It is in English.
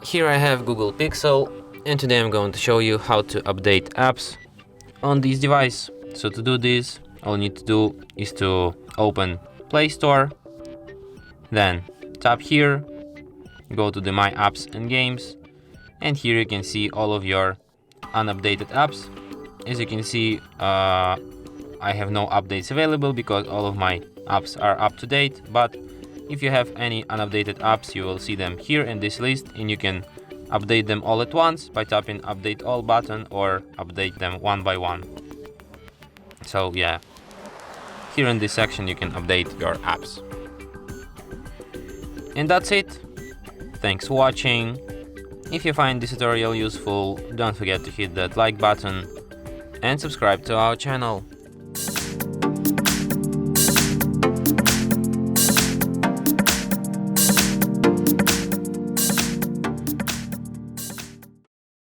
Here I have Google Pixel, and today I'm going to show you how to update apps on this device. So to do this, all you need to do is to open Play Store, then tap here, go to the My Apps and Games, and here you can see all of your unupdated apps. As you can see, I have no updates available because all of my apps are up to date, but if you have any unupdated apps, you will see them here in this list, and you can update them all at once by tapping Update All button or update them one by one. So yeah, here in this section you can update your apps. And that's it. Thanks for watching. If you find this tutorial useful, don't forget to hit that like button and subscribe to our channel.